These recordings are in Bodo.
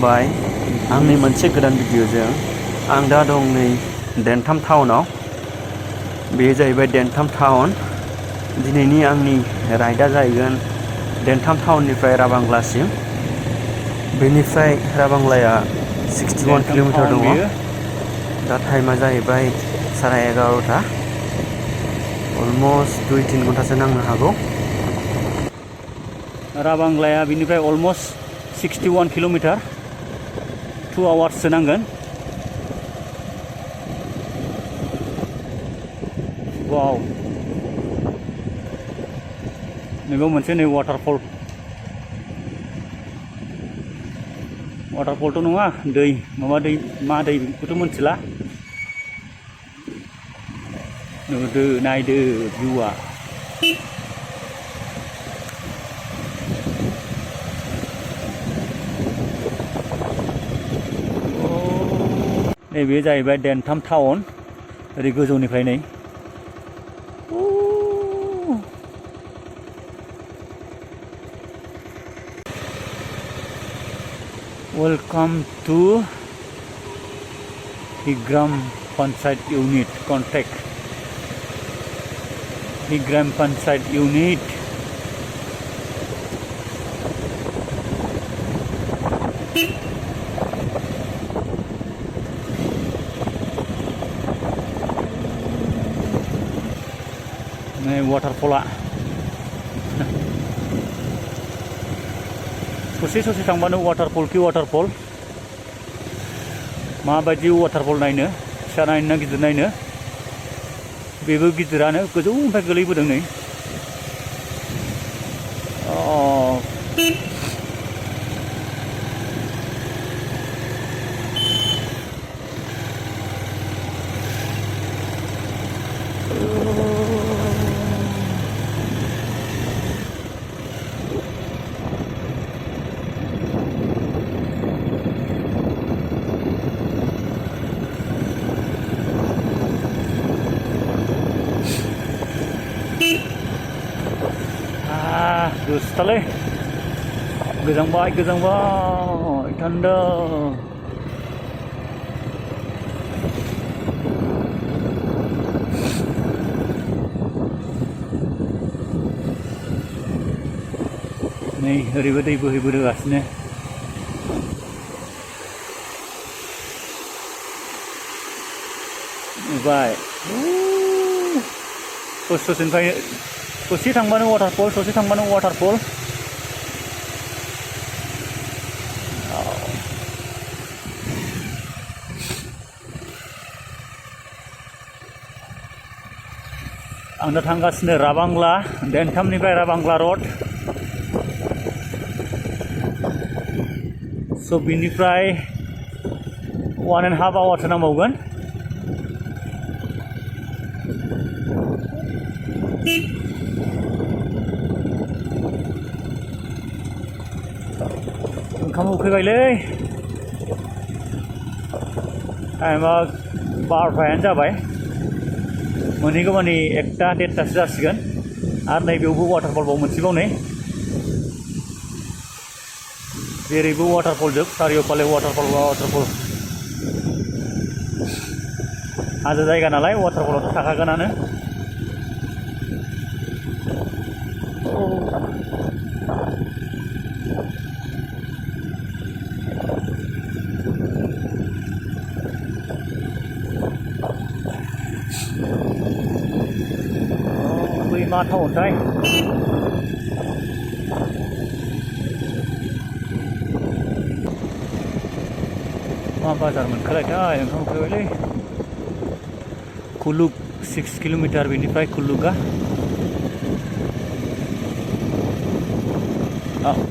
खुलुमबाय आंनि मोनसे गोदान भिडिअजों आं दा दं नै डेन्टाम टाउनाव। बेयो जाहैबाय डेन्टाम टाउन। दिनैनि आंनि राइडआ जाहैगोन डेन्टाम टाउननिफ्राय राभांग्लासिम। बेनिफ्राय राभांग्लाया 61 किल'मिटार दङ। दा टाइमा जाहैबाय 11:30। अलमस्ट 2-3 घन्टासो नांनो हागौ। राभांग्लाया बिनिफ्राय अलमस्ट 61 किल'मिटार, 2 आवार्ससो नांगोन। वाव, नैबेयाव मोनसे नै वाटारफलथ' नङा, दै मा दै बेखौथ' मोनथिला। नुदो, नायदो भिउआ। नैबे जाहैबाय डेन्टाम टाउन, ओरै गोजौनिफ्राय नै। Welcome to हिग्राम panchayat unit contact. हिग्राम panchayat unit. नै वाटारफला ससे थांबानो वाटारफल कि वाटारफल। माबायदि वाटारफल नायनो, फिसा नायनो ना गिदिर नायनो? बेबो गिदिरानो, गोजौनिफ्राय गोलैबोदों नै। Gustaलै, गोजांबाय थान्दा। नै ओरैबो दै बोहैबोगासिनो। नुबाय, ससेनिफ्राय ससे थांबानो वाटारफल, ससे थांबानो वाटारफल। आं दा थांगासिनो राभांग्ला, डेन्टामनिफ्राय राभांग्ला रड। स' बिनिफ्राय 1.5 आवारसो नांबावगोन। ओंखाम उखैबायलै, टाइमा 12थायानो जाबाय। मोनहैगौ मानि 1टा-1.5टासो जासिगोन। आरो नैबेयावबो वाटारफलबाव मोनसेबाव नै। जेरैबो वाटारफल जोब, चारिय'फाले वाटारफल। हाजो जायगा नालाय वाटारफलावथ' थाखागोनानो। बै मा टाउनथाय? मा बाजार मोनखोलायथाय? ओंखाम उखैबायलै। कुलुक 6 किल'मिटार बेनिफ्राय कुलुकआ।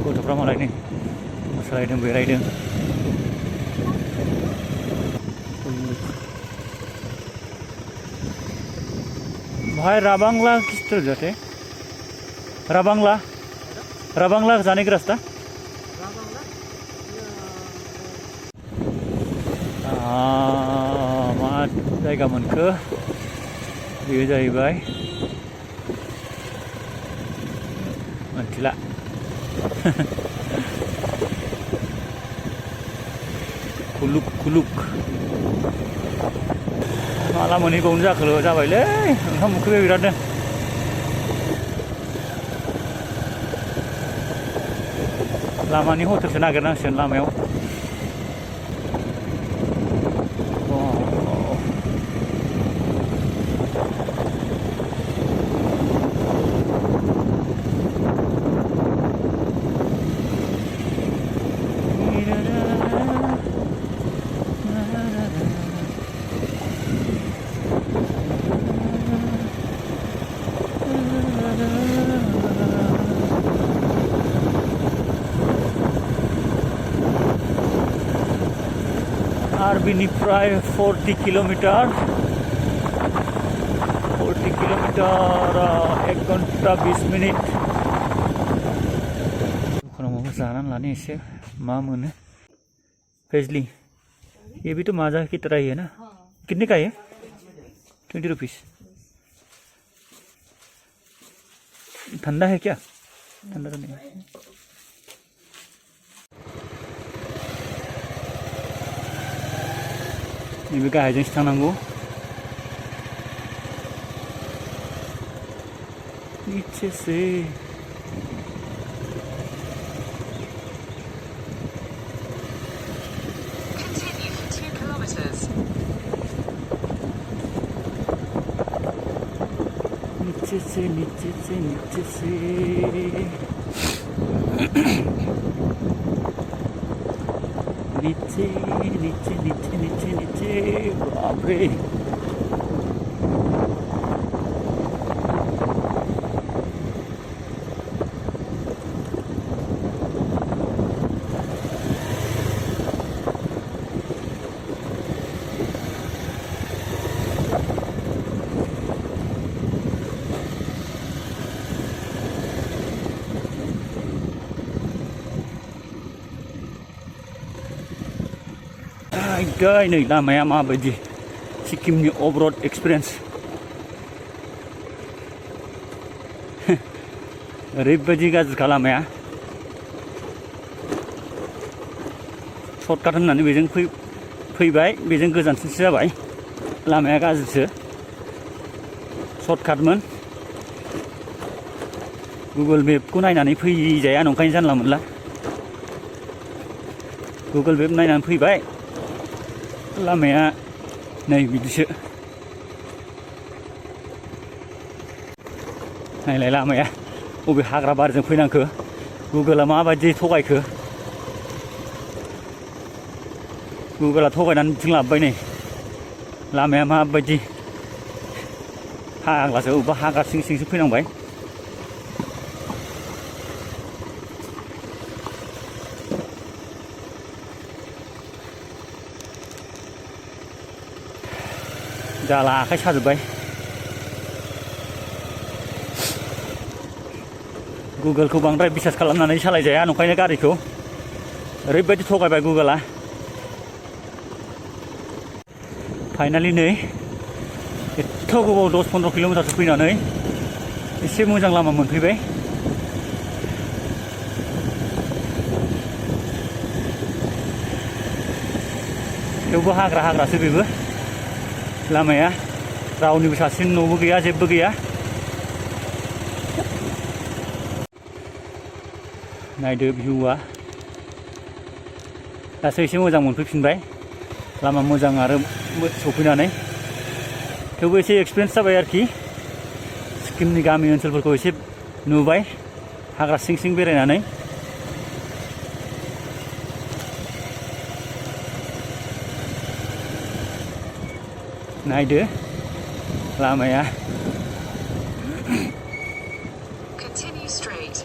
गथ'फ्रा मालाय नै मोसालायदों, बेरायदों। भाई राभांग्ला किस तरफ जाते? राभांग्ला जाने का रास्ता? मा जायगा मोनखो? बेयो जाहैबाय मिथिला। Kuluk माला मोनहैबावनो जाखोल' जाबायलै ओंखाम उखैबाय बिरादनो लामानि हटेलसो नागिरनांसिगोन लामायाव आरो बिनिफ्राय 40 किलोमिटार 1 घन्टा 20 मिनिट दखानाव माबा जानानै लानो एसे मा मोनो फेजली ये भी तो माजा की तरह ही है ना कितने का है 20 रुपीस ठंडा है क्या ठंडा तो नहीं है नैबे गाहायजोंसो थांनांगौ नीचे से Continue for 2 kilometers. नीचे से नीचे से नीचे से नीचे नीचे नीचे नीचे नीचे बाप रे नै लामाया माबायदि सिक्किमनि अफर'ड एक्सपिरियेन्स ओरैबायदि गाज्रिखा लामाया सर्टकाट होननानै बेजों फैबाय बेजों गोजानसिनसो जाबाय लामाया गाज्रिसो सर्टकाटमोन गुगोल मेपखौ नायनानै फैजाया नंखायनो जानला मोनला गुगोल मेप नायनानै फैबाय लामाया नै बिदिसो नायलाय लामाया बबे हाग्रा बारिजों फैनांखो गुगोला माबायदि थगायखो गुगोला थगायनानै बिथिं लाबोबाय नै लामाया माबायदि फाग्लासो अबेबा हाग्रा सिं सिंसो फैनांबाय जाला आखाइ साजोब्बाय गुगोलखौ बांद्राय बिसास खालामनानै सालायजाया नंखायनो गारिखौ ओरैबायदि थगायबाय गुगोला फाइनालि नै एथ' गोबाव 10-15 किल'मिटारसो फैनानै एसे मोजां लामा मोनफैबाय थेवबो हाग्रासो बेबो लामाया रावनिबो सासेनि न'बो गैया जेबो गैया नायदो भिउआ दासो एसे मोजां मोनफैफिनबाय लामा मोजां आरो सफैनानै थेवबो एसे एक्सपिरियेन्स जाबाय आरोखि सिक्किमनि गामि ओनसोलफोरखौ एसे नुबाय हाग्रा सिं सिं बेरायनानै नायदो लामाया Continue straight.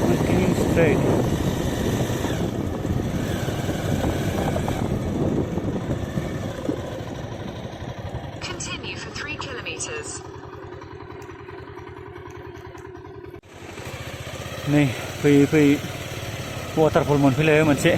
Continue straight. Continue for 3 kilometers. नै फैयै वाटारफल मोनफैलायबाय मोनसे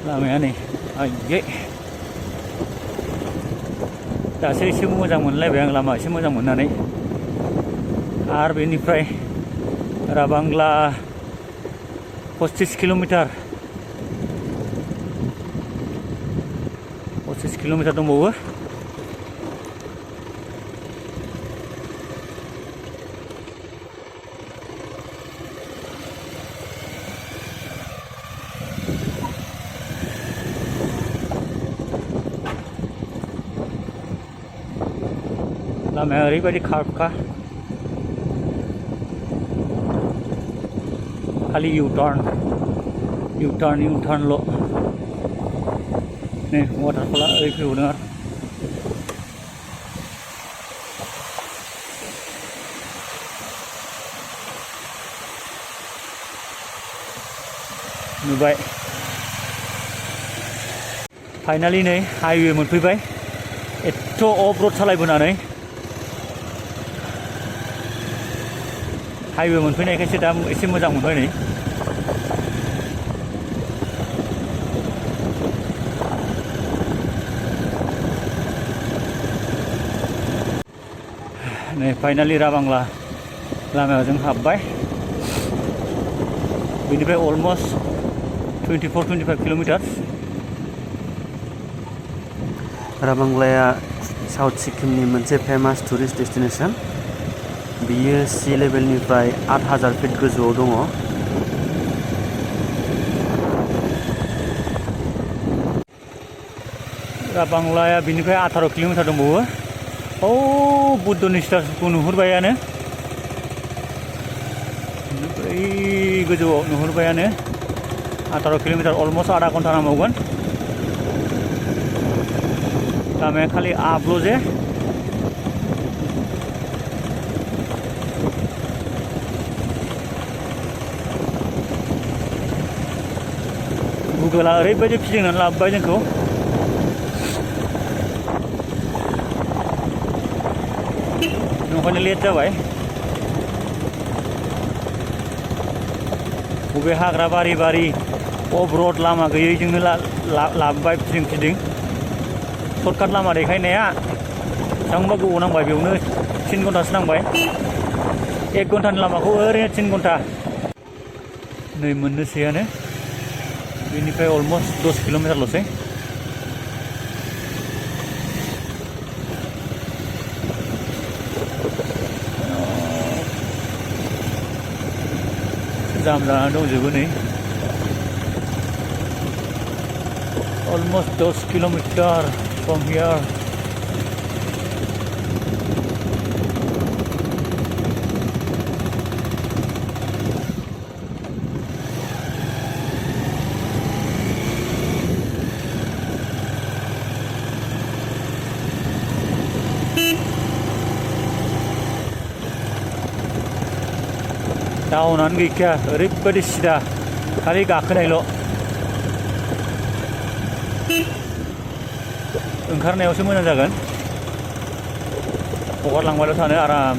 लामाया नै आयै दासो एसे मोजां मोनलायबाय आं लामा एसे मोजां मोननानै आरो बेनिफ्राय राबांग्ला 25 किल'मिटार दंबावो। लामाया ओरैबायदि खारखा खालि इउटार्नल' नै वाटारफला ओरै फैबावदों आरो नुबाय फाइनालि नै हाइवे मोनफैबाय एथ' अफ र'ड सालायबोनानै हाइवे मोनफैनायखायसो दा एसे मोजां मोनबाय नै फाइनालि राबांग्ला लामायाव जों हाबबाय बेनिफ्राय अलमस्ट 24-25 किल'मिटार। राबांग्लाया साउथ सिक्किमनि मोनसे फेमास टुरिस्ट डेस्टिनेसन। बियो सी लेभेलनिफ्राय 8000 फिट गोजौआव दङ। राबांग्लाया बिनिफ्राय 18 किल'मिटार दंबावो। बुद्धनि स्टाचुखौ नुहुरबायानो बै गोजौआव नुहुरबायानो 18 किल'मिटार अलमस्ट आधा घन्टा नांबावगोन। लामाया खालि आपल' जे गुगोला ओरैबायदि फिदिंनानै लाबोबाय जोंखौ ओंखायनो लेट जाबाय। बबे हाग्रा बारि अफ र'ड लामा गैयैजोंनो लाबोबाय फिदिं सर्टकाट लामा देखायनाया बेसेबांबा गोबाव नांबाय बेयावनो 3 घन्टासो नांबाय। 1 घन्टानि लामाखौ ओरैनो 3 घन्टा नै मोननोसैयानो बेनिफ्राय अलमस्ट 10 किल'मिटारल'सै। जाम जानानै दंजोबो नै अलमस्ट 10 किल'मिटार फ्रम हियार। टाउनानो गैखाया ओरैबायदि सिदा खालि गाखोनायल' ओंखारनायावसो मोजां जागोन हगारलांबायल' थानो आराम।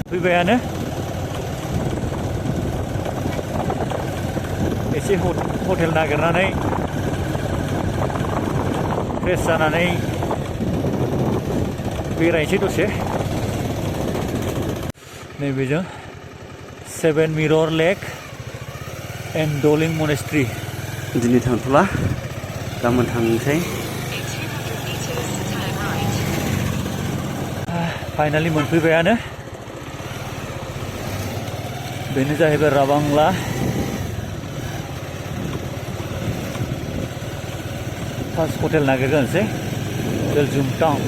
फैबायानो एसे हटेल नागिरनानै फ्रेस जानानै बेरायनोसै दसे। नैबेजों 7 मिरर लेक एन्ड डलिं मनेस्ट्री। दिनै थांथ'ला गाबोन थांनोसै। फाइनालि मोनफैबायानो बेनो जाहैबाय राबांग्ला। First hotel नागिरग्रोनोसै Belgium town.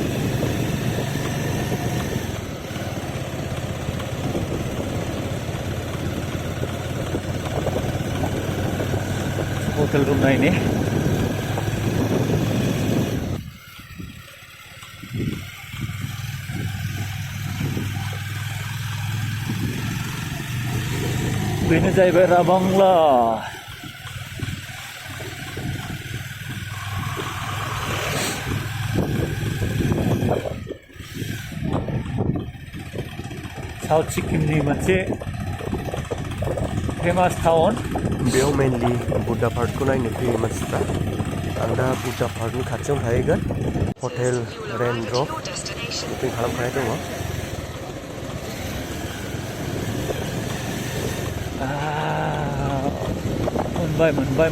Hotel room नायनि बेनो जाहैबाय राभांला। साउथ सिक्किमनि मोनसे फेमास टाउन। बेयाव मेनलि बुद्धा पार्कखौ नायनो फैयो मानसिफ्रा। आं दा बुद्धा पार्कनि खाथियावनो थाहैगोन। हटेल रेन ड्रप बुकिं खालामखानाय दङ। मोनबाय।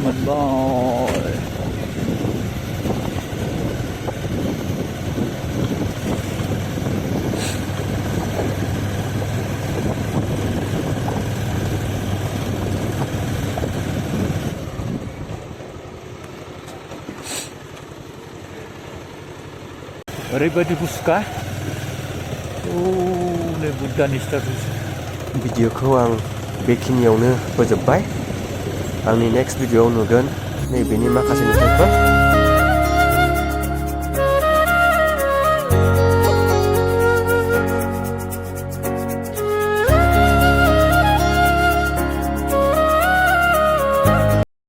ओरैबायदि गुसुखा। नै बुद्धानि स्टाचु। भिडिअखौ आं बेखिनियावनो फोजोबबाय। आंनि नेक्स्ट भिडिअआव नुगोन नैबेनि माखासे नुथायफोर।